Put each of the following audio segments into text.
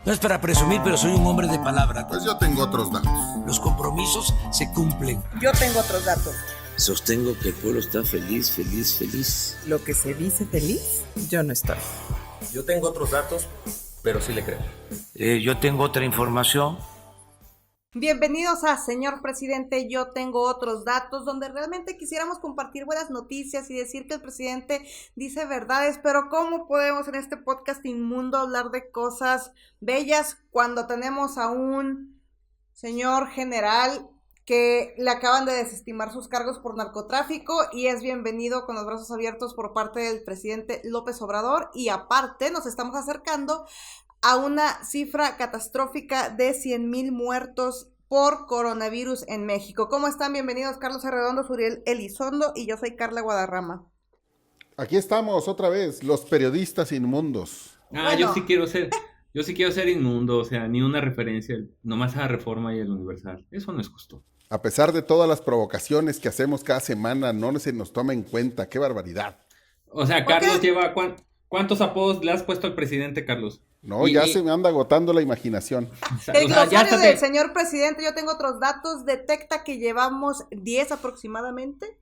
No es para presumir, pero soy un hombre de palabra. Pues yo tengo otros datos. Los compromisos se cumplen. Yo tengo otros datos. Sostengo que el pueblo está feliz, feliz, feliz. Lo que se dice feliz, yo no estoy. Yo tengo otros datos, pero sí le creo. Yo tengo otra información. Bienvenidos a Señor Presidente, yo tengo otros datos, donde realmente quisiéramos compartir buenas noticias y decir que el presidente dice verdades, pero ¿cómo podemos en este podcast inmundo hablar de cosas bellas cuando tenemos a un señor general que le acaban de desestimar sus cargos por narcotráfico y es bienvenido con los brazos abiertos por parte del presidente López Obrador? Y aparte nos estamos acercando a una cifra catastrófica de 100,000 muertos por coronavirus en México. ¿Cómo están? Bienvenidos Carlos Arredondo, Suriel Elizondo y yo soy Carla Guadarrama. Aquí estamos otra vez, los periodistas inmundos. Bueno. Yo sí quiero ser inmundo, o sea, ni una referencia, nomás a la Reforma y el Universal. Eso no es justo. A pesar de todas las provocaciones que hacemos cada semana, no se nos toma en cuenta. ¡Qué barbaridad! O sea, Carlos lleva... ¿Cuántos apodos le has puesto al presidente, Carlos? No, se me anda agotando la imaginación. El glosario del señor presidente, yo tengo otros datos, detecta que llevamos 10 aproximadamente.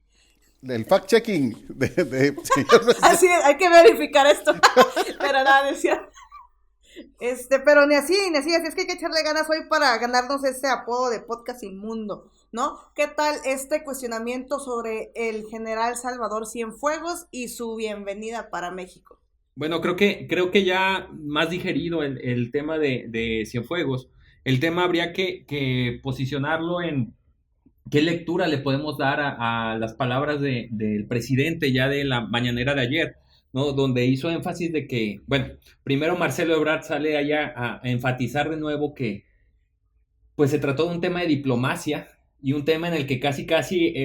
El fact-checking de Así es, hay que verificar esto. Pero nada, decía. Pero ni así es que hay que echarle ganas hoy para ganarnos ese apodo de podcast inmundo, ¿no? ¿Qué tal este cuestionamiento sobre el general Salvador Cienfuegos y su bienvenida para México? Bueno, creo que ya más digerido el tema de Cienfuegos, el tema habría que posicionarlo en qué lectura le podemos dar a las palabras del presidente ya de la mañanera de ayer, ¿no? Donde hizo énfasis de que, bueno, primero Marcelo Ebrard sale allá a enfatizar de nuevo que pues se trató de un tema de diplomacia y un tema en el que casi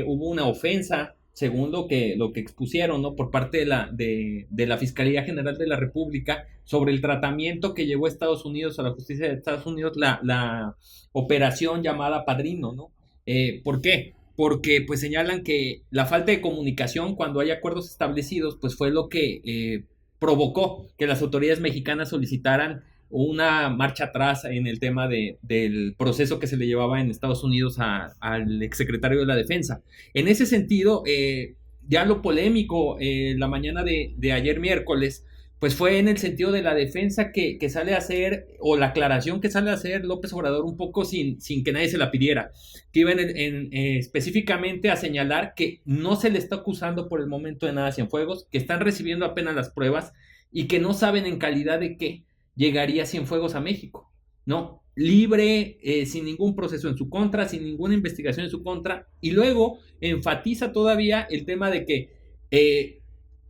hubo una ofensa, según lo que expusieron, ¿no? Por parte de la Fiscalía General de la República sobre el tratamiento que llevó Estados Unidos a la justicia de Estados Unidos, la operación llamada Padrino, ¿no? ¿Por qué? Porque pues señalan que la falta de comunicación cuando hay acuerdos establecidos pues fue lo que provocó que las autoridades mexicanas solicitaran una marcha atrás en el tema del proceso que se le llevaba en Estados Unidos al exsecretario de la Defensa. En ese sentido, ya lo polémico la mañana de ayer miércoles, pues fue en el sentido de la defensa que sale a hacer, o la aclaración que sale a hacer López Obrador un poco sin que nadie se la pidiera, que iban específicamente a señalar que no se le está acusando por el momento de nada a Cienfuegos, que están recibiendo apenas las pruebas y que no saben en calidad de qué llegaría Cienfuegos a México, ¿no? Libre, sin ningún proceso en su contra, sin ninguna investigación en su contra, y luego enfatiza todavía el tema de que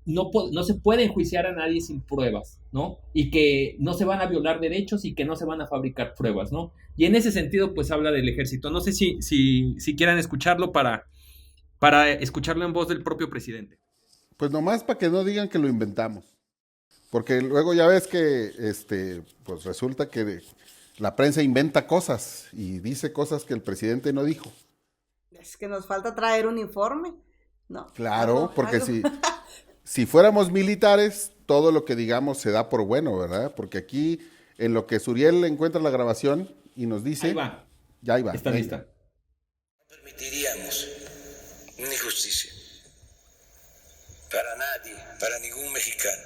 no se puede enjuiciar a nadie sin pruebas, ¿no? Y que no se van a violar derechos y que no se van a fabricar pruebas, ¿no? Y en ese sentido, pues habla del ejército. No sé si quieran escucharlo para escucharlo en voz del propio presidente. Pues nomás para que no digan que lo inventamos. Porque luego ya ves que pues resulta que la prensa inventa cosas y dice cosas que el presidente no dijo. Es que nos falta traer un informe, ¿no? Claro, porque si fuéramos militares, todo lo que digamos se da por bueno, ¿verdad? Porque aquí, en lo que Suriel encuentra la grabación y nos dice... Ahí va. Ya ahí va. Está lista. No permitiríamos una injusticia para nadie, para ningún mexicano,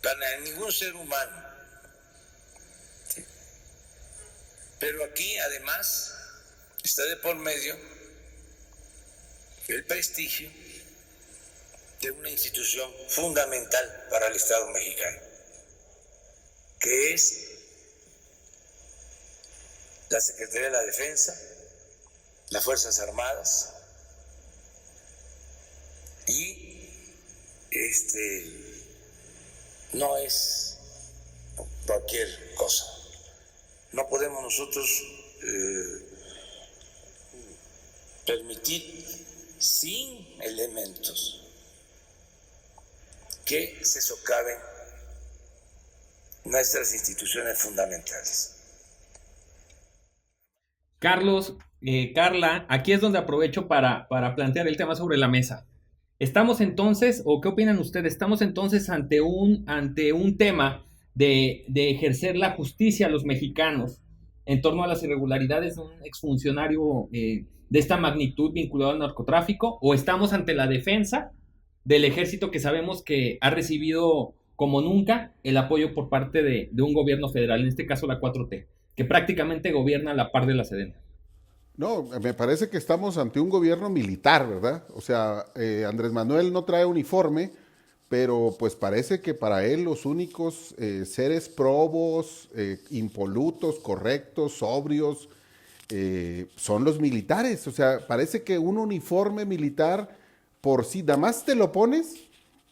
para ningún ser humano. ¿Sí? Pero aquí, además, está de por medio el prestigio de una institución fundamental para el Estado mexicano, que es la Secretaría de la Defensa, las Fuerzas Armadas y no es cualquier cosa. No podemos nosotros permitir sin elementos que se socaven nuestras instituciones fundamentales. Carlos, Carla, aquí es donde aprovecho para plantear el tema sobre la mesa. ¿Estamos entonces, o qué opinan ustedes? ¿Estamos entonces ante un tema de ejercer la justicia a los mexicanos en torno a las irregularidades de un exfuncionario de esta magnitud vinculado al narcotráfico, o estamos ante la defensa del ejército que sabemos que ha recibido como nunca el apoyo por parte de un gobierno federal, en este caso la 4T, que prácticamente gobierna a la par de la Sedena. No, me parece que estamos ante un gobierno militar, ¿verdad? O sea, Andrés Manuel no trae uniforme, pero pues parece que para él los únicos seres probos, impolutos, correctos, sobrios, son los militares. O sea, parece que un uniforme militar por sí, nada más te lo pones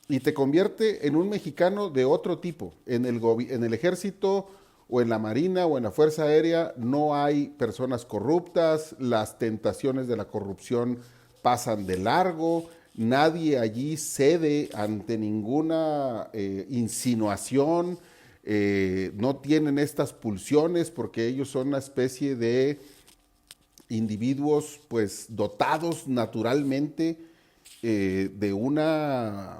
y te convierte en un mexicano de otro tipo. En el ejército o en la marina o en la fuerza aérea no hay personas corruptas, las tentaciones de la corrupción pasan de largo. Nadie allí cede ante ninguna insinuación, no tienen estas pulsiones porque ellos son una especie de individuos pues dotados naturalmente de una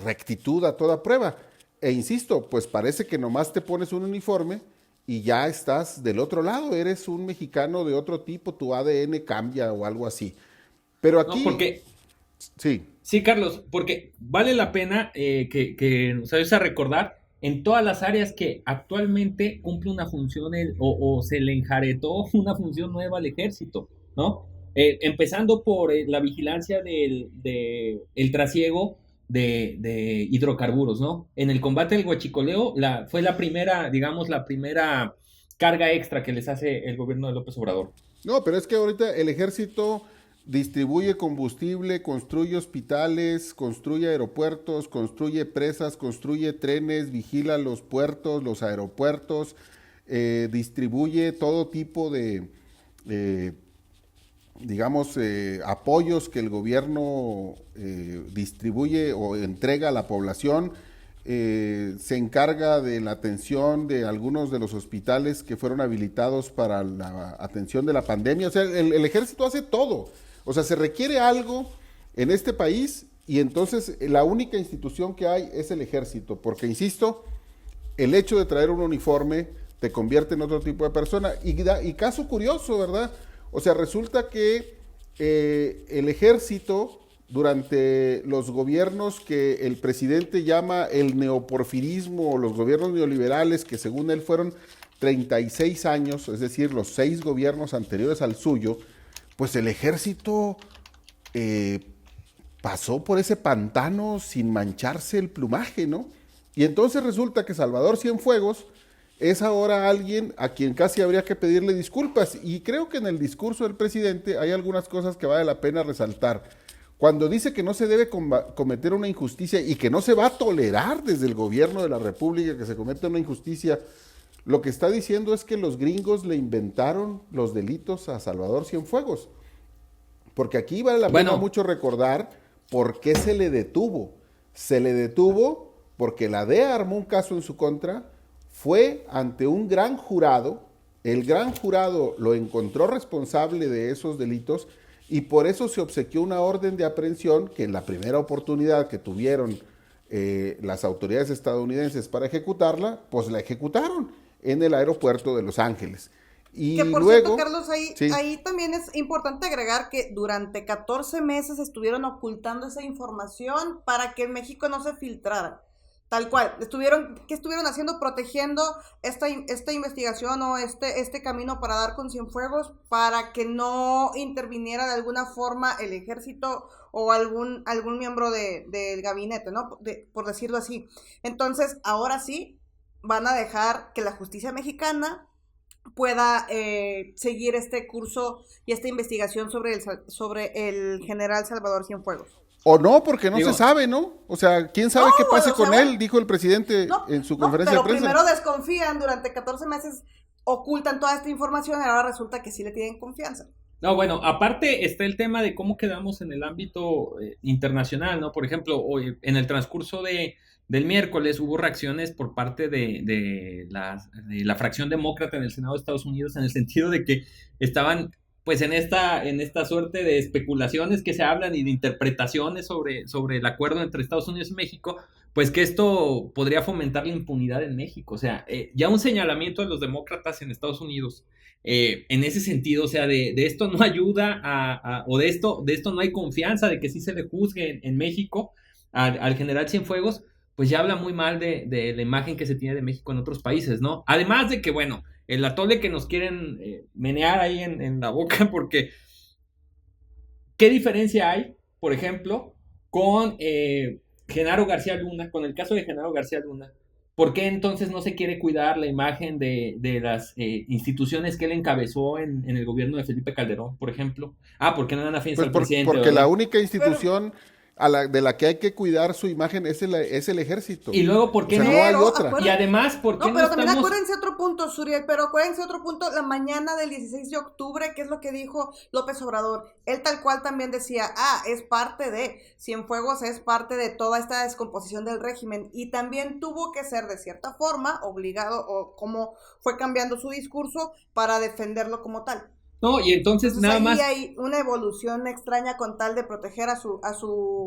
rectitud a toda prueba. E insisto, pues parece que nomás te pones un uniforme y ya estás del otro lado, eres un mexicano de otro tipo, tu ADN cambia o algo así. Pero aquí... No, porque... Sí, Carlos, porque vale la pena que nos ayudes a recordar en todas las áreas que actualmente cumple una función o se le enjaretó una función nueva al ejército, ¿no? Empezando por la vigilancia el trasiego de hidrocarburos, ¿no? En el combate del huachicoleo fue la primera, digamos, la primera carga extra que les hace el gobierno de López Obrador. No, pero es que ahorita el ejército distribuye combustible, construye hospitales, construye aeropuertos, construye presas, construye trenes, vigila los puertos, los aeropuertos, distribuye todo tipo de, digamos, apoyos que el gobierno distribuye o entrega a la población. Se encarga de la atención de algunos de los hospitales que fueron habilitados para la atención de la pandemia. O sea, el ejército hace todo. O sea, se requiere algo en este país y entonces la única institución que hay es el ejército, porque insisto, el hecho de traer un uniforme te convierte en otro tipo de persona. Y caso curioso, ¿verdad? O sea, resulta que el ejército, durante los gobiernos que el presidente llama el neoporfirismo o los gobiernos neoliberales, que según él fueron 36 años, es decir, los 6 gobiernos anteriores al suyo, pues el ejército pasó por ese pantano sin mancharse el plumaje, ¿no? Y entonces resulta que Salvador Cienfuegos es ahora alguien a quien casi habría que pedirle disculpas. Y creo que en el discurso del presidente hay algunas cosas que vale la pena resaltar. Cuando dice que no se debe cometer una injusticia y que no se va a tolerar desde el gobierno de la República que se cometa una injusticia, lo que está diciendo es que los gringos le inventaron los delitos a Salvador Cienfuegos. Porque aquí vale la pena mucho recordar por qué se le detuvo. Se le detuvo porque la DEA armó un caso en su contra, fue ante un gran jurado, el gran jurado lo encontró responsable de esos delitos y por eso se obsequió una orden de aprehensión que en la primera oportunidad que tuvieron las autoridades estadounidenses para ejecutarla, pues la ejecutaron en el aeropuerto de Los Ángeles. Y que por luego, cierto, Carlos, ahí también es importante agregar que durante 14 meses estuvieron ocultando esa información para que en México no se filtrara. Tal cual, ¿qué estuvieron haciendo? Protegiendo esta investigación o este camino para dar con Cienfuegos para que no interviniera de alguna forma el ejército o algún miembro del gabinete, ¿no? Por decirlo así. Entonces, ahora sí, van a dejar que la justicia mexicana pueda seguir este curso y esta investigación sobre el general Salvador Cienfuegos. O no, porque no se sabe, ¿no? O sea, ¿quién sabe qué pase con él? Dijo el presidente en su conferencia de prensa. Pero primero desconfían, durante 14 meses ocultan toda esta información y ahora resulta que sí le tienen confianza. No, bueno, aparte está el tema de cómo quedamos en el ámbito internacional, ¿no? Por ejemplo, hoy, en el transcurso del miércoles hubo reacciones por parte de la fracción demócrata en el Senado de Estados Unidos en el sentido de que estaban pues en esta suerte de especulaciones que se hablan y de interpretaciones sobre el acuerdo entre Estados Unidos y México, pues que esto podría fomentar la impunidad en México. O sea, ya un señalamiento de los demócratas en Estados Unidos, en ese sentido, o sea, de esto no ayuda o de esto no hay confianza de que sí se le juzgue en México al general Cienfuegos, pues ya habla muy mal de la imagen que se tiene de México en otros países, ¿no? Además de que, bueno, el atole que nos quieren menear ahí en la boca, porque ¿qué diferencia hay, por ejemplo, con Genaro García Luna, con el caso de Genaro García Luna? ¿Por qué entonces no se quiere cuidar la imagen de las instituciones que él encabezó en el gobierno de Felipe Calderón, por ejemplo? Porque no dan afines Pues al presidente, porque ¿verdad? la única institución de la que hay que cuidar su imagen es el ejército. Y luego, ¿por qué O sea, no hay otra. Y además, ¿por qué No, pero también estamos... acuérdense otro punto, Suriel, la mañana del 16 de octubre, que es lo que dijo López Obrador. Él tal cual también decía, es parte de Cienfuegos, es parte de toda esta descomposición del régimen, y también tuvo que ser de cierta forma obligado, o como fue cambiando su discurso para defenderlo como tal. No, y entonces nada ahí más... hay una evolución extraña con tal de proteger a su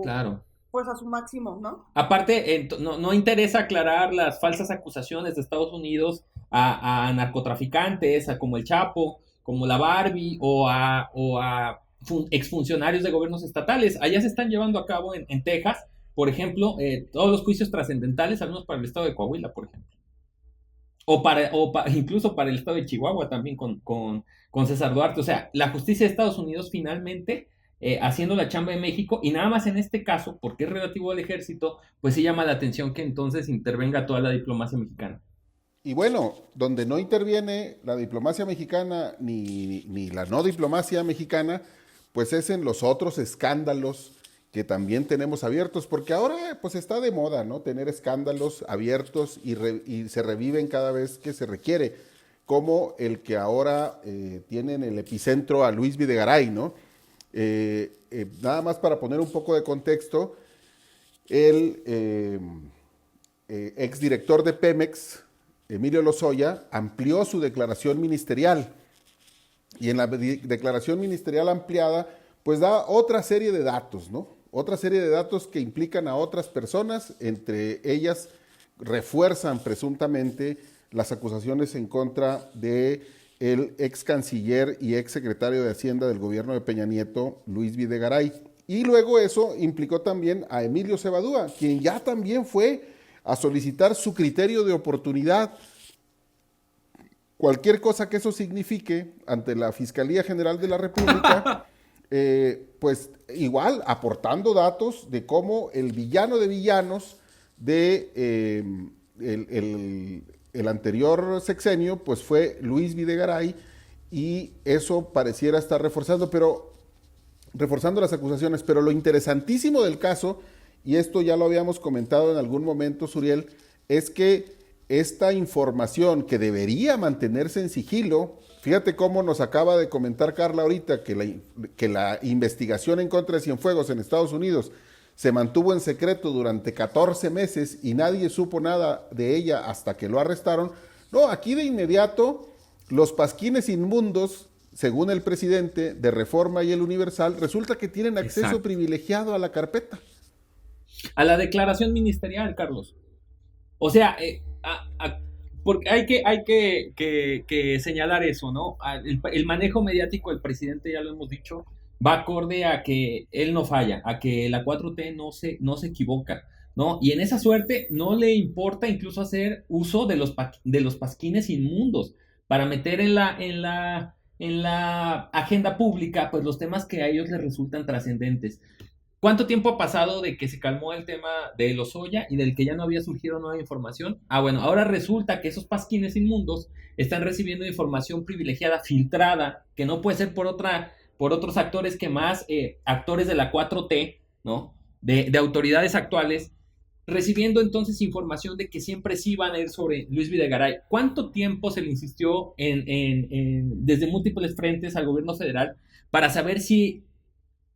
Claro. pues a su máximo, ¿no? Aparte, no interesa aclarar las falsas acusaciones de Estados Unidos a narcotraficantes, a como el Chapo, como la Barbie, o a exfuncionarios de gobiernos estatales. Allá se están llevando a cabo en Texas, por ejemplo, todos los juicios trascendentales, al menos para el estado de Coahuila, por ejemplo. Incluso para el estado de Chihuahua también con César Duarte. O sea, la justicia de Estados Unidos finalmente haciendo la chamba de México, y nada más en este caso, porque es relativo al ejército, pues sí llama la atención que entonces intervenga toda la diplomacia mexicana. Y bueno, donde no interviene la diplomacia mexicana ni la no diplomacia mexicana, pues es en los otros escándalos que también tenemos abiertos, porque ahora pues está de moda, ¿no? Tener escándalos abiertos y se reviven cada vez que se requiere, como el que ahora tiene en el epicentro a Luis Videgaray, ¿no? Nada más para poner un poco de contexto, el exdirector de Pemex, Emilio Lozoya, amplió su declaración ministerial, y en la declaración ministerial ampliada pues da otra serie de datos, ¿no? Otra serie de datos que implican a otras personas, entre ellas refuerzan presuntamente las acusaciones en contra de el ex canciller y ex secretario de Hacienda del gobierno de Peña Nieto, Luis Videgaray. Y luego eso implicó también a Emilio Cebadúa, quien ya también fue a solicitar su criterio de oportunidad. Cualquier cosa que eso signifique ante la Fiscalía General de la República, pues igual aportando datos de cómo el villano de villanos de el anterior sexenio pues fue Luis Videgaray, y eso pareciera estar reforzando las acusaciones. Pero lo interesantísimo del caso, y esto ya lo habíamos comentado en algún momento, Suriel, es que esta información que debería mantenerse en sigilo, fíjate cómo nos acaba de comentar Carla ahorita que la investigación en contra de Cienfuegos en Estados Unidos se mantuvo en secreto durante 14 meses y nadie supo nada de ella hasta que lo arrestaron. No, aquí de inmediato los pasquines inmundos, según el presidente de Reforma y el Universal, resulta que tienen acceso privilegiado a la carpeta. A la declaración ministerial, Carlos. O sea, porque hay que señalar eso, ¿no? El manejo mediático del presidente, ya lo hemos dicho, va acorde a que él no falla, a que la 4T no se equivoca, ¿no? Y en esa suerte no le importa incluso hacer uso de los pasquines inmundos para meter en la agenda pública pues los temas que a ellos les resultan trascendentes. ¿Cuánto tiempo ha pasado de que se calmó el tema de Lozoya y del que ya no había surgido nueva información? Bueno, ahora resulta que esos pasquines inmundos están recibiendo información privilegiada, filtrada, que no puede ser por otros actores que más actores de la 4T, ¿no? De autoridades actuales, recibiendo entonces información de que siempre sí van a ir sobre Luis Videgaray. ¿Cuánto tiempo se le insistió desde múltiples frentes al gobierno federal para saber si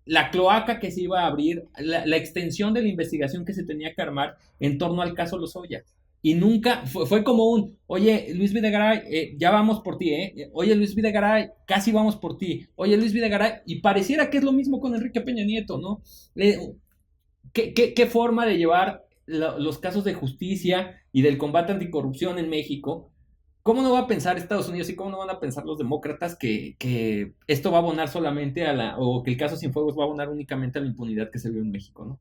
la cloaca que se iba a abrir, la extensión de la investigación que se tenía que armar en torno al caso Lozoya? Y nunca, fue como oye, Luis Videgaray, ya vamos por ti, oye, Luis Videgaray, casi vamos por ti, oye, Luis Videgaray, y pareciera que es lo mismo con Enrique Peña Nieto, ¿no? ¿Qué forma de llevar los casos de justicia y del combate anticorrupción en México, ¿cómo no va a pensar Estados Unidos y cómo no van a pensar los demócratas que esto va a abonar solamente o que el caso Cienfuegos va a abonar únicamente a la impunidad que se vio en México, ¿no?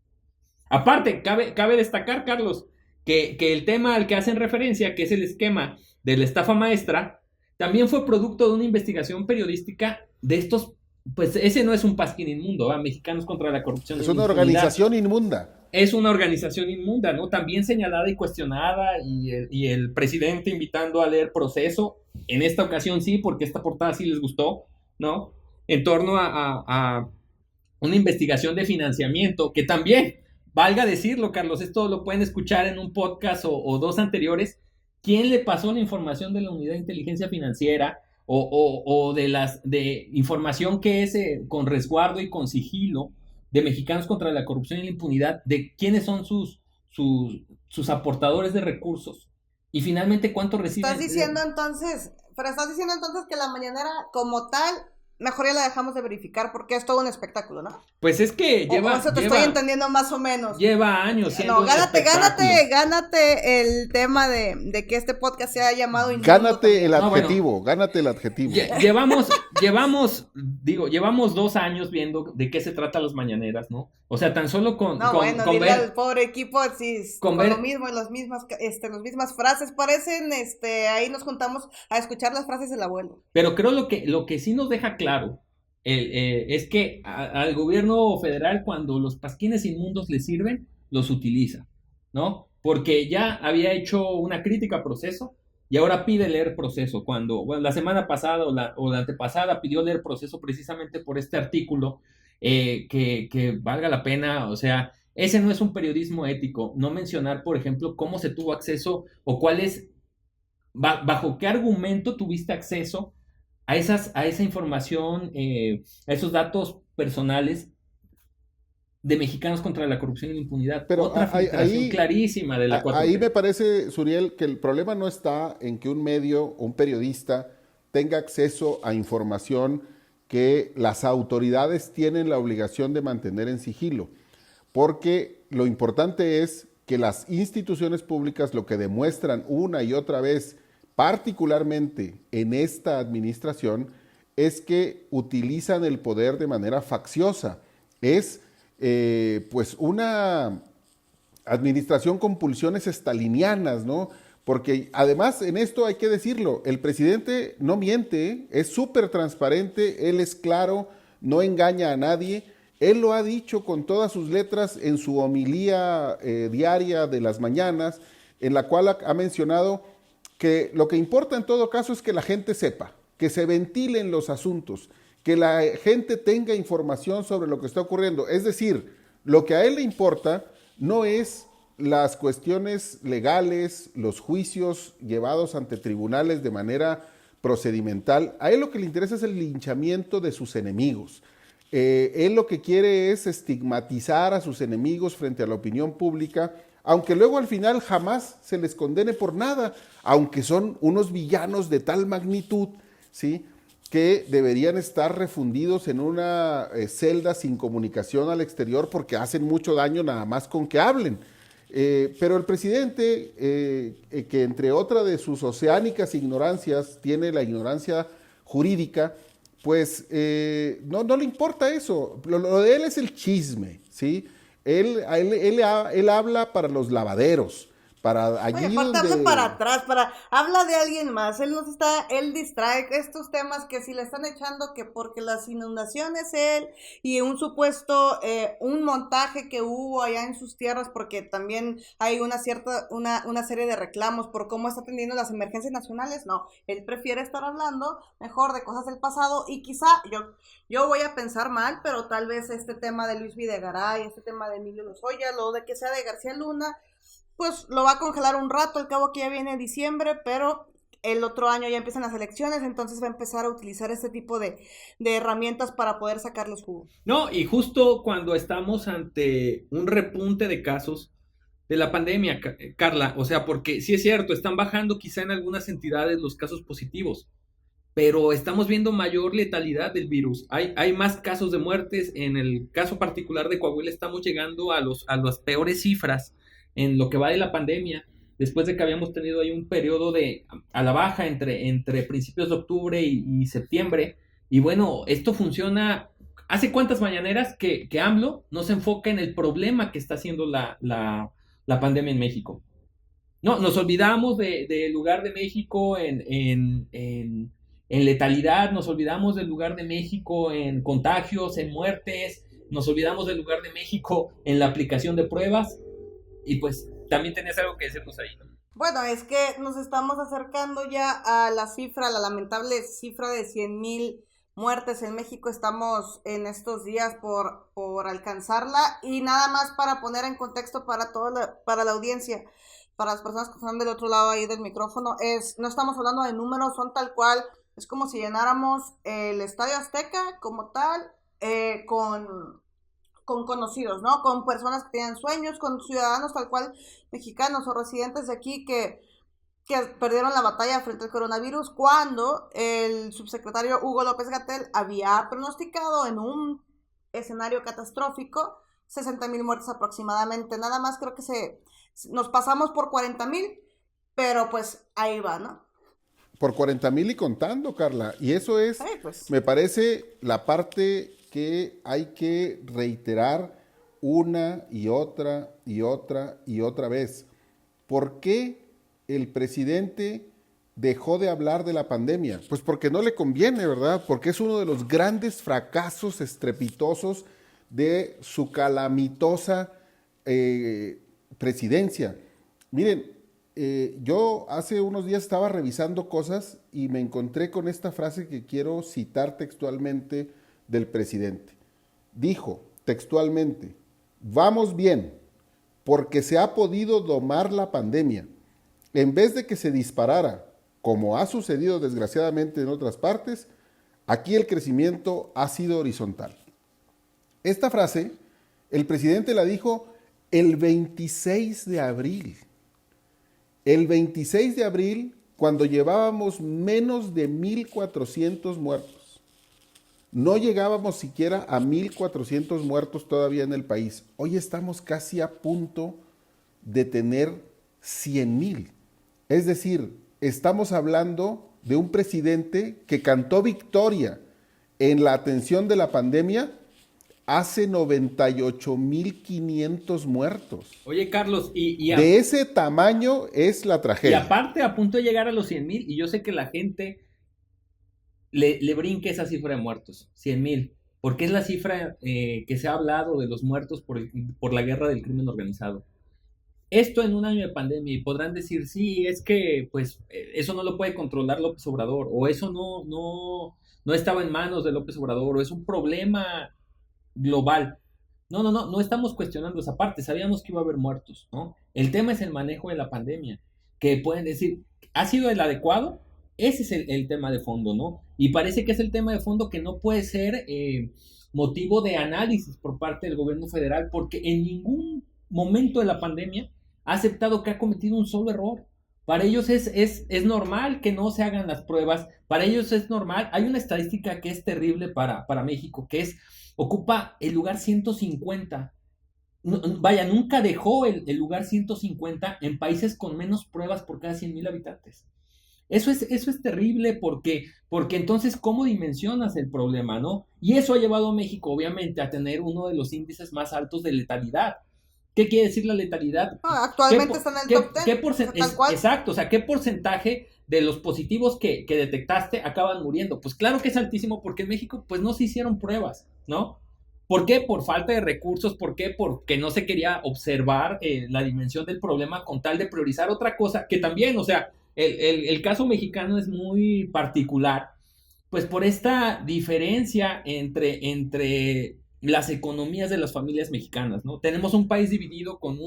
Aparte, cabe destacar, Carlos, que el tema al que hacen referencia, que es el esquema de la estafa maestra, también fue producto de una investigación periodística de estos, pues ese no es un pasquín inmundo, ¿va? Mexicanos contra la corrupción. Es una organización inmunda. Es una organización inmunda, ¿no? También señalada y cuestionada, y el presidente invitando a leer Proceso, en esta ocasión sí, porque esta portada sí les gustó, ¿no? En torno a una investigación de financiamiento, que también, valga decirlo, Carlos, esto lo pueden escuchar en un podcast o dos anteriores. ¿Quién le pasó la información de la Unidad de Inteligencia Financiera o de información que es con resguardo y con sigilo de Mexicanos contra la Corrupción y la Impunidad, de quiénes son sus aportadores de recursos y finalmente cuánto reciben? Estás diciendo entonces que la mañanera como tal, mejor ya la dejamos de verificar porque es todo un espectáculo, ¿no? Pues es que o eso te estoy entendiendo más o menos. Lleva años siendo No, gánate el tema de que este podcast sea llamado inmundo. Gánate el adjetivo, gánate el adjetivo. Llevamos 2 años viendo de qué se trata las mañaneras, ¿no? O sea, tan solo dile al pobre equipo con lo mismo, las mismas frases, parecen, ahí nos juntamos a escuchar las frases del abuelo. Pero creo lo que sí nos deja claro es que al gobierno federal, cuando los pasquines inmundos le sirven, los utiliza, ¿no? Porque ya había hecho una crítica a Proceso y ahora pide leer Proceso, la semana pasada o la antepasada pidió leer Proceso precisamente por este artículo, que valga la pena. O sea, ese no es un periodismo ético, no mencionar, por ejemplo, cómo se tuvo acceso o bajo qué argumento tuviste acceso a esa información, a esos datos personales de Mexicanos contra la Corrupción y la Impunidad. Pero otra filtración clarísima de la 4T. Ahí me parece, Suriel, que el problema no está en que un medio o un periodista tenga acceso a información que las autoridades tienen la obligación de mantener en sigilo, porque lo importante es que las instituciones públicas lo que demuestran una y otra vez, particularmente en esta administración, es que utilizan el poder de manera facciosa. Es pues una administración con pulsiones estalinianas, ¿no? Porque además en esto hay que decirlo, el presidente no miente, es súper transparente, él es claro, no engaña a nadie. Él lo ha dicho con todas sus letras en su homilía diaria de las mañanas, en la cual ha mencionado que lo que importa en todo caso es que la gente sepa, que se ventilen los asuntos, que la gente tenga información sobre lo que está ocurriendo. Es decir, lo que a él le importa no es las cuestiones legales, los juicios llevados ante tribunales de manera procedimental. A él lo que le interesa es el linchamiento de sus enemigos. Él lo que quiere es estigmatizar a sus enemigos frente a la opinión pública, aunque luego al final jamás se les condene por nada, aunque son unos villanos de tal magnitud, ¿sí?, que deberían estar refundidos en una celda sin comunicación al exterior porque hacen mucho daño nada más con que hablen. Pero el presidente, que entre otra de sus oceánicas ignorancias tiene la ignorancia jurídica, pues no le importa eso. Lo de él es el chisme, ¿sí? Él habla para los lavaderos, para allí donde... habla para atrás, habla de alguien más, él distrae estos temas que si le están echando que porque las inundaciones él y un supuesto, un montaje que hubo allá en sus tierras, porque también hay una serie de reclamos por cómo está atendiendo las emergencias nacionales. No, él prefiere estar hablando mejor de cosas del pasado y quizá, yo voy a pensar mal, pero tal vez este tema de Luis Videgaray, este tema de Emilio Lozoya, lo de que sea de García Luna, pues lo va a congelar un rato, al cabo que ya viene diciembre, pero el otro año ya empiezan las elecciones, entonces va a empezar a utilizar este tipo de herramientas para poder sacarles jugo. No, y justo cuando estamos ante un repunte de casos de la pandemia, Carla, o sea, porque sí es cierto, están bajando quizá en algunas entidades los casos positivos, pero estamos viendo mayor letalidad del virus. Hay más casos de muertes. En el caso particular de Coahuila estamos llegando a las peores cifras en lo que va de la pandemia, después de que habíamos tenido ahí un periodo a la baja entre principios de octubre y septiembre. Y bueno, esto funciona. ¿Hace cuántas mañaneras que AMLO no se enfoca en el problema que está haciendo la pandemia en México? No, nos olvidamos del lugar de México en letalidad, nos olvidamos del lugar de México en contagios, en muertes, nos olvidamos del lugar de México en la aplicación de pruebas. Y pues también tenés algo que decirnos ahí, ¿no? Bueno, es que nos estamos acercando ya a la cifra, la lamentable cifra de 100,000 muertes en México. Estamos en estos días por alcanzarla, y nada más para poner en contexto para la audiencia, para las personas que están del otro lado ahí del micrófono, no estamos hablando de números, son tal cual, es como si llenáramos el Estadio Azteca como tal, con conocidos, ¿no? Con personas que tienen sueños, con ciudadanos tal cual mexicanos o residentes de aquí que perdieron la batalla frente al coronavirus, cuando el subsecretario Hugo López-Gatell había pronosticado en un escenario catastrófico 60,000 muertes aproximadamente. Nada más creo que nos pasamos por 40,000, pero pues ahí va, ¿no? Por 40,000 y contando, Carla. Y eso es, Sí, pues. me parece, la parte que hay que reiterar una y otra y otra y otra vez. ¿Por qué el presidente dejó de hablar de la pandemia? Pues porque no le conviene, ¿verdad? Porque es uno de los grandes fracasos estrepitosos de su calamitosa presidencia. Miren, yo hace unos días estaba revisando cosas y me encontré con esta frase que quiero citar textualmente del presidente. Dijo textualmente: vamos bien, porque se ha podido domar la pandemia. En vez de que se disparara, como ha sucedido desgraciadamente en otras partes, aquí el crecimiento ha sido horizontal. Esta frase, el presidente la dijo el 26 de abril. El 26 de abril, cuando llevábamos menos de 1,400 muertos. No llegábamos siquiera a 1,400 muertos todavía en el país. Hoy estamos casi a punto de tener 100,000. Es decir, estamos hablando de un presidente que cantó victoria en la atención de la pandemia hace 98,500 muertos. Oye, Carlos, de ese tamaño es la tragedia. Y aparte, a punto de llegar a los 100,000, y yo sé que la gente le brinque esa cifra de muertos, 100,000, porque es la cifra que se ha hablado de los muertos por la guerra del crimen organizado. Esto en un año de pandemia, y podrán decir, sí, es que pues eso no lo puede controlar López Obrador, o eso no estaba en manos de López Obrador, o es un problema global. No estamos cuestionando esa parte, sabíamos que iba a haber muertos, ¿no? El tema es el manejo de la pandemia, que pueden decir, ¿ha sido el adecuado? Ese es el tema de fondo, ¿no? Y parece que es el tema de fondo que no puede ser motivo de análisis por parte del gobierno federal, porque en ningún momento de la pandemia ha aceptado que ha cometido un solo error. Para ellos es normal que no se hagan las pruebas, para ellos es normal. Hay una estadística que es terrible para México, que ocupa el lugar 150. Vaya, nunca dejó el lugar 150 en países con menos pruebas por cada 100,000 habitantes. Eso es terrible porque entonces, ¿cómo dimensionas el problema, no? Y eso ha llevado a México, obviamente, a tener uno de los índices más altos de letalidad. ¿Qué quiere decir la letalidad? No, actualmente está en el top 10. Exacto, o sea, ¿qué porcentaje de los positivos que detectaste acaban muriendo? Pues claro que es altísimo, porque en México pues no se hicieron pruebas, ¿no? ¿Por qué? Por falta de recursos. ¿Por qué? Porque no se quería observar la dimensión del problema con tal de priorizar otra cosa, que también, o sea, el caso mexicano es muy particular, pues por esta diferencia entre las economías de las familias mexicanas, ¿no? Tenemos un país dividido con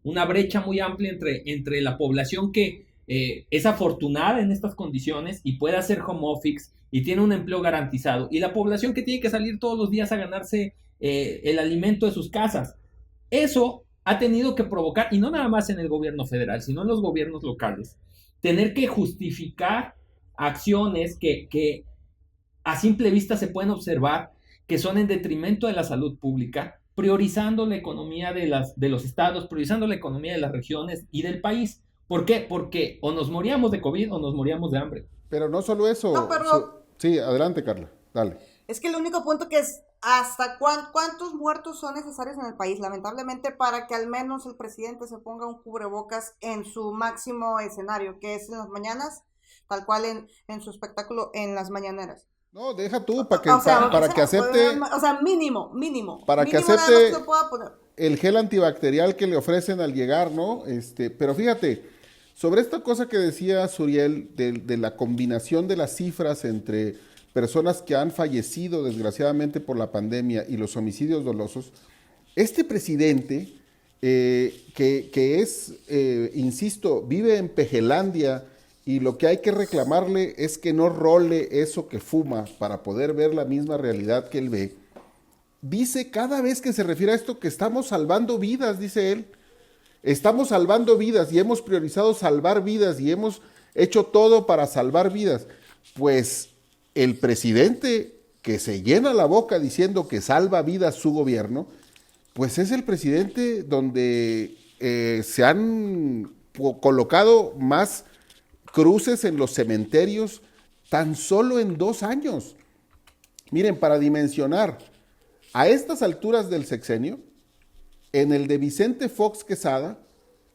una brecha muy amplia entre la población que es afortunada en estas condiciones y puede hacer home office y tiene un empleo garantizado, y la población que tiene que salir todos los días a ganarse el alimento de sus casas. Eso ha tenido que provocar, y no nada más en el gobierno federal, sino en los gobiernos locales, tener que justificar acciones que a simple vista se pueden observar que son en detrimento de la salud pública, priorizando la economía de los estados, priorizando la economía de las regiones y del país. ¿Por qué? Porque o nos moríamos de COVID o nos moríamos de hambre. Pero no solo eso. No, pero Sí, adelante, Carla. Dale. es que el único punto que es hasta cuántos muertos son necesarios en el país, lamentablemente, para que al menos el presidente se ponga un cubrebocas en su máximo escenario, que es en las mañanas, tal cual en su espectáculo en las mañaneras. No, deja tú para que, O sea, para que acepte o sea, mínimo. Para que Mínimo nada acepte más que pueda poner. el gel antibacterial que le ofrecen al llegar, ¿no? Pero fíjate, sobre esta cosa que decía Suriel, de la combinación de las cifras entre personas que han fallecido desgraciadamente por la pandemia y los homicidios dolosos, este presidente, que es, insisto, vive en Pejelandia, y lo que hay que reclamarle es que no role eso que fuma para poder ver la misma realidad que él ve. Dice cada vez que se refiere a esto que estamos salvando vidas, dice él. Estamos salvando vidas y hemos priorizado salvar vidas y hemos hecho todo para salvar vidas. Pues el presidente que se llena la boca diciendo que salva vidas su gobierno, pues es el presidente donde se han colocado más cruces en los cementerios tan solo en 2 años. Miren, para dimensionar, a estas alturas del sexenio, en el de Vicente Fox Quesada,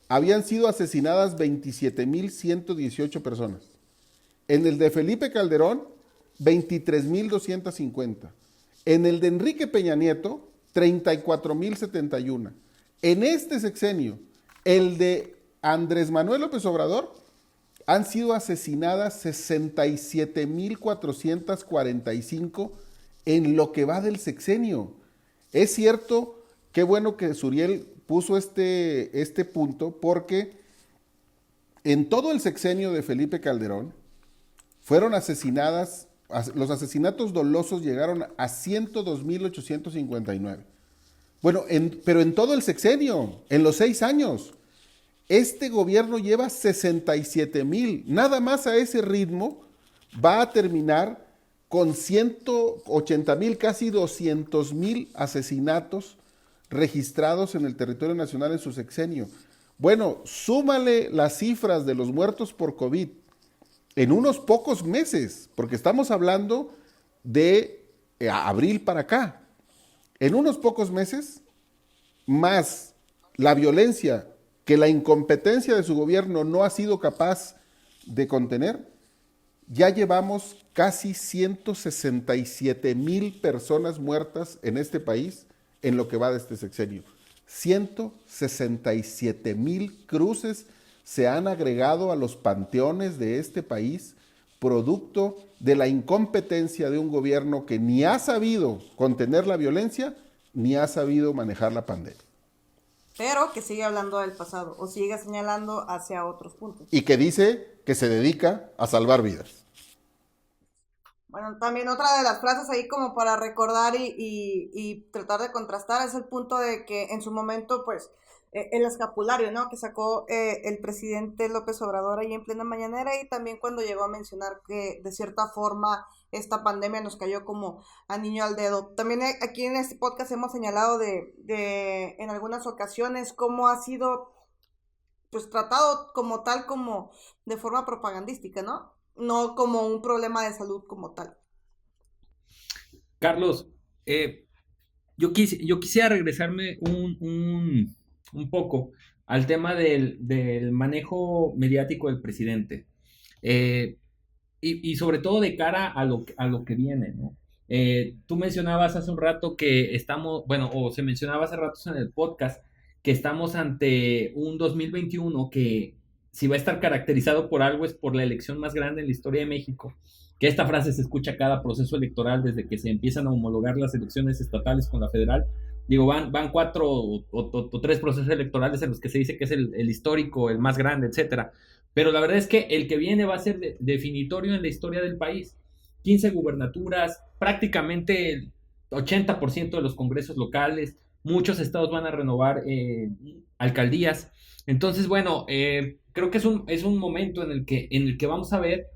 habían sido asesinadas 27,118 personas. En el de Felipe Calderón, 23,250. En el de Enrique Peña Nieto, 34,071. En este sexenio, el de Andrés Manuel López Obrador, han sido asesinadas 67,445 en lo que va del sexenio. Es cierto, qué bueno que Suriel puso este punto, porque en todo el sexenio de Felipe Calderón fueron asesinadas, los asesinatos dolosos llegaron a 102,859. Bueno, pero en todo el sexenio, en los 6 años. Este gobierno lleva 67,000. Nada más a ese ritmo va a terminar con 180,000, casi 200,000 asesinatos registrados en el territorio nacional en su sexenio. Bueno, súmale las cifras de los muertos por COVID en unos pocos meses, porque estamos hablando de abril para acá. En unos pocos meses, más la violencia que la incompetencia de su gobierno no ha sido capaz de contener, ya llevamos casi 167,000 personas muertas en este país en lo que va de este sexenio. 167,000 cruces se han agregado a los panteones de este país, producto de la incompetencia de un gobierno que ni ha sabido contener la violencia, ni ha sabido manejar la pandemia. Pero que sigue hablando del pasado o sigue señalando hacia otros puntos. Y que dice que se dedica a salvar vidas. Bueno, también otra de las frases ahí como para recordar y tratar de contrastar es el punto de que en su momento, pues, el escapulario, ¿no? Que sacó el presidente López Obrador ahí en plena mañanera, y también cuando llegó a mencionar que de cierta forma esta pandemia nos cayó como anillo al dedo. También aquí en este podcast hemos señalado de en algunas ocasiones cómo ha sido pues tratado como tal, como de forma propagandística, ¿no? No como un problema de salud como tal. Carlos, yo quisiera regresarme un poco al tema del manejo mediático del presidente, y sobre todo de cara a lo que viene, ¿no? Tú mencionabas hace un rato que estamos, bueno, o se mencionaba hace rato en el podcast, que estamos ante un 2021 que si va a estar caracterizado por algo es por la elección más grande en la historia de México, que esta frase se escucha cada proceso electoral desde que se empiezan a homologar las elecciones estatales con la federal. Digo, van 4 o 3 procesos electorales en los que se dice que es el histórico, el más grande, etcétera. Pero la verdad es que el que viene va a ser definitorio en la historia del país. 15 gubernaturas, prácticamente el 80% de los congresos locales, muchos estados van a renovar alcaldías. Entonces, bueno, creo que es un momento en el que vamos a ver,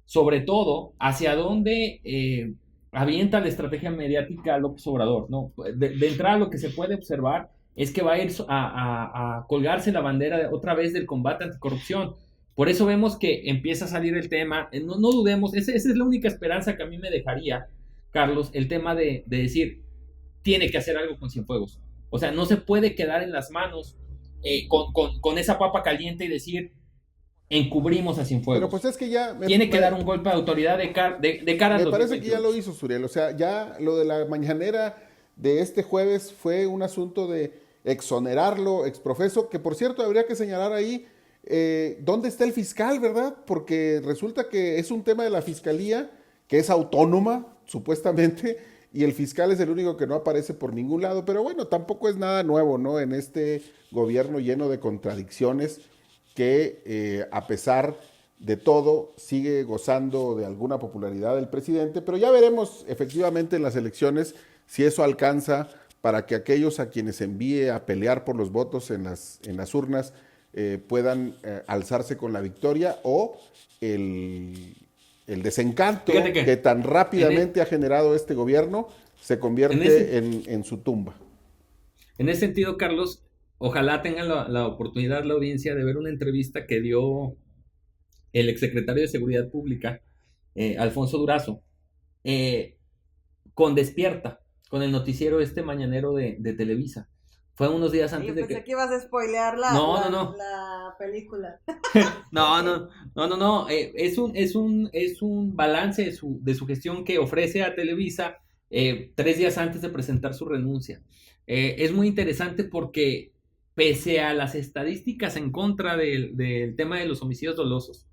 sobre todo, hacia dónde avienta la estrategia mediática a López Obrador, ¿no? De entrada, lo que se puede observar es que va a ir a colgarse la bandera otra vez del combate anticorrupción. Por eso vemos que empieza a salir el tema, no dudemos, esa es la única esperanza que a mí me dejaría, Carlos, el tema de decir, tiene que hacer algo con Cienfuegos. O sea, no se puede quedar en las manos con esa papa caliente y decir, encubrimos a Cienfuegos. Pero pues es que ya... Tiene que dar un golpe de autoridad de cara a los... Me parece que ya lo hizo, Suriel. O sea, ya lo de la mañanera de este jueves fue un asunto de exonerarlo, exprofeso, que por cierto habría que señalar ahí dónde está el fiscal, ¿verdad? Porque resulta que es un tema de la fiscalía que es autónoma, supuestamente, y el fiscal es el único que no aparece por ningún lado. Pero bueno, tampoco es nada nuevo, ¿no? En este gobierno lleno de contradicciones, que a pesar de todo sigue gozando de alguna popularidad del presidente, pero ya veremos efectivamente en las elecciones si eso alcanza para que aquellos a quienes envíe a pelear por los votos en las urnas puedan alzarse con la victoria, o el desencanto que tan rápidamente ha generado este gobierno se convierte en su tumba. En ese sentido, Carlos, ojalá tengan la oportunidad, la audiencia, de ver una entrevista que dio el exsecretario de Seguridad Pública, Alfonso Durazo, con Despierta, con el noticiero mañanero de Televisa. Fue unos días antes de que... Pensé que ibas a spoilear la película. No. Es un balance de su gestión que ofrece a Televisa 3 días antes de presentar su renuncia. Es muy interesante porque pese a las estadísticas en contra del tema de los homicidios dolosos,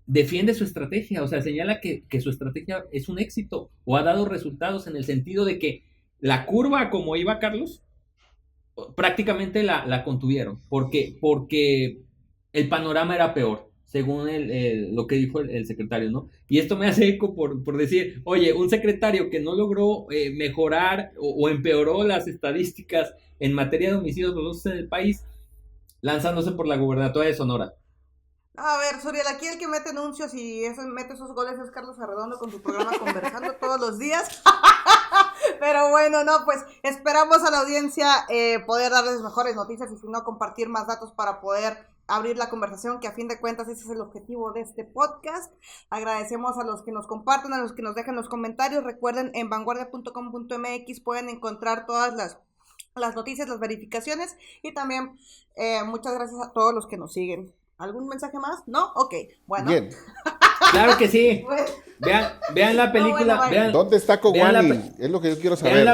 defiende su estrategia, o sea, señala que su estrategia es un éxito o ha dado resultados, en el sentido de que la curva como iba, Carlos, prácticamente la contuvieron, porque el panorama era peor, según lo que dijo el secretario, ¿no? Y esto me hace eco por decir, oye, un secretario que no logró mejorar o empeoró las estadísticas en materia de homicidios dolosos en el país, lanzándose por la gubernatura de Sonora. A ver, Suriel, aquí el que mete anuncios y mete esos goles es Carlos Arredondo con su programa Conversando todos los días. Pero bueno, no, pues esperamos a la audiencia poder darles mejores noticias y si no, compartir más datos para poder abrir la conversación, que a fin de cuentas ese es el objetivo de este podcast. Agradecemos a los que nos comparten, a los que nos dejan los comentarios. Recuerden, en vanguardia.com.mx pueden encontrar todas las noticias, las verificaciones, y también muchas gracias a todos los que nos siguen. ¿Algún mensaje más? ¿No? Ok, bueno. Bien. Claro que sí. Vean la película. No, bueno, vean, ¿Dónde está Kowani? Es lo que yo quiero saber.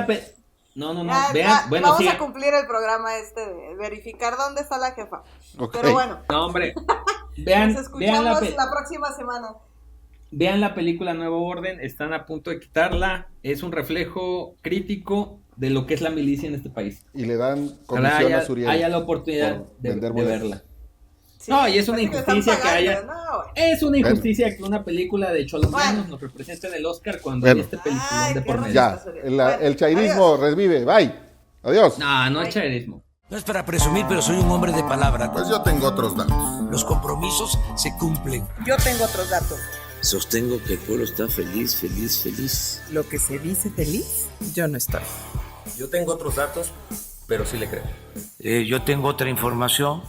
No. Vamos a cumplir el programa de verificar dónde está la jefa. Okay. Pero bueno. No, hombre. Nos escuchamos la próxima semana. Vean la película Nuevo Orden, están a punto de quitarla. Es un reflejo crítico de lo que es la milicia en este país. Y le dan comisión a Suriel. Haya la oportunidad de verla. Sí, no, y es una injusticia que haya. Es una injusticia bueno. que una película de colombianos nos represente en el Oscar cuando hay este peliculón de por medio. Ya, el chairismo revive. Bye. Adiós. No es chairismo. No es para presumir, pero soy un hombre de palabra. Pues yo tengo otros datos. Los compromisos se cumplen. Yo tengo otros datos. Sostengo que el pueblo está feliz, feliz, feliz. Lo que se dice feliz, yo no estoy. Yo tengo otros datos, pero sí le creo. Yo tengo otra información.